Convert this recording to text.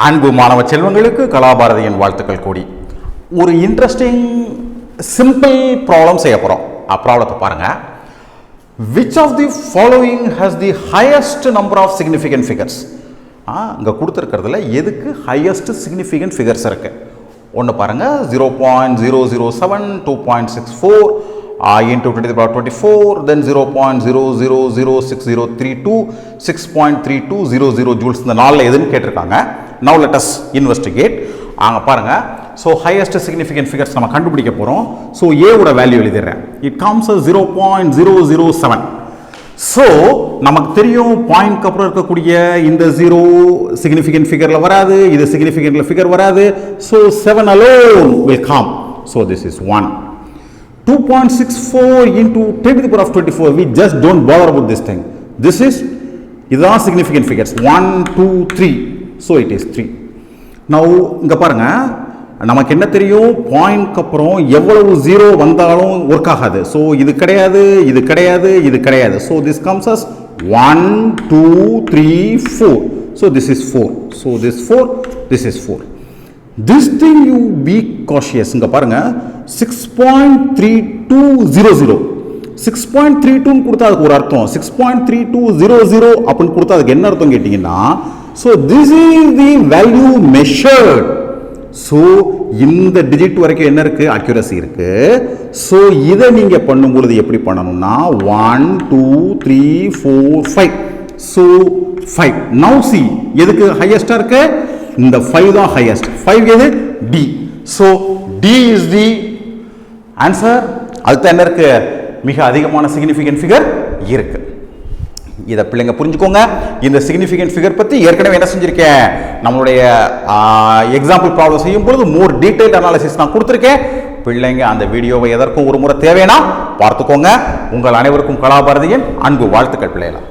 அன்பு மாணவ செல்வங்களுக்கு கலாபாரதியின் வாழ்த்துக்கள் கூடி ஒரு இன்ட்ரெஸ்டிங் சிம்பிள் ப்ராப்ளம் செய்ய போகிறோம். ப்ராப்ளத்தை பாருங்க. Which of the following has the highest number of significant figures? இங்கே கொடுத்துருக்கிறதுல எதுக்கு ஹையஸ்ட் சிக்னிஃபிகண்ட் ஃபிகர்ஸ் இருக்கு? ஒன்று பாருங்க, 0.007, 2.64 into 10 to the power 24, then 0.000603 6.3200 joules. இந்த நாளில் எதுன்னு கேட்டிருக்காங்க. Now let us investigate. அங்கே பாருங்க. ஸோ ஹையஸ்ட் சிக்னிஃபிகண்ட் ஃபிகர்ஸ் நம்ம கண்டுபிடிக்க போகிறோம். ஸோ ஏவோட வேல்யூ எழுதிடுறேன். It comes 0.007. ஸோ நமக்கு தெரியும் பாயிண்ட்க்கு அப்புறம் இருக்கக்கூடிய இந்த 0 சிக்னிஃபிகண்ட் ஃபிகரில் வராது, இது சிக்னிஃபிகண்ட்ல ஃபிகர் வராது. So 7 alone will come. So this is 1. 2.64 into 10 to the power of 24. We just don't bother about this thing. This is இதுதான் significant figures 1, 2, 3. So it is 3. Now இங்கே பாருங்க, நமக்கு என்ன தெரியும், பாயிண்ட்க்கு அப்புறம் எவ்வளவு 0 வந்தாலும் ஒர்க் ஆகாது. ஸோ இது கிடையாது, இது கிடையாது, இது கிடையாது. So this comes as 1, 2, 3, 4. So this is 4. So this 4, this is 4. This thing you be cautious. இங்கே பாருங்க, 6.3200 6.32 கொடுத்தா அதுக்கு ஒரு அர்த்தம், 6.3200 அப்படின்னு கொடுத்தா அதுக்கு என்ன அர்த்தம் கேட்டீங்கன்னா, so this is the value measured. So இந்த டிஜிட் வரைக்கும் என்ன இருக்கு, அக்யூரசி இருக்கு. ஸோ இதை நீங்க பண்ணும்பொழுது எப்படி பண்ணணும்னா 1, 2, 3, 4, 5. ஸோ 5. நவ் சி எதுக்கு ஹையஸ்டா இருக்கு, இந்த 5 தான் ஹையஸ்ட். 5 எது, D. So D is the answer. அதுதான் என்ன இருக்கு, மிக அதிகமான சிக்னிஃபிகண்ட் ஃபிகர் இருக்கு. இதை பிள்ளைங்க புரிஞ்சுக்கோங்க. இந்த சிக்னிஃபிகண்ட் ஃபிகர் பற்றி ஏற்கனவே என்ன செஞ்சிருக்கேன், நம்மளுடைய எக்ஸாம்பிள் ப்ராப்ளம் செய்யும் பொழுது மோர் டீடைல்ட் அனாலிசிஸ் நான் கொடுத்துருக்கேன். பிள்ளைங்க அந்த வீடியோவை எதற்கும் ஒரு முறை தேவைன்னா பார்த்துக்கோங்க. உங்கள் அனைவருக்கும் கலாபாரதியின் அன்பு வாழ்த்துக்கள் பிள்ளைகளா.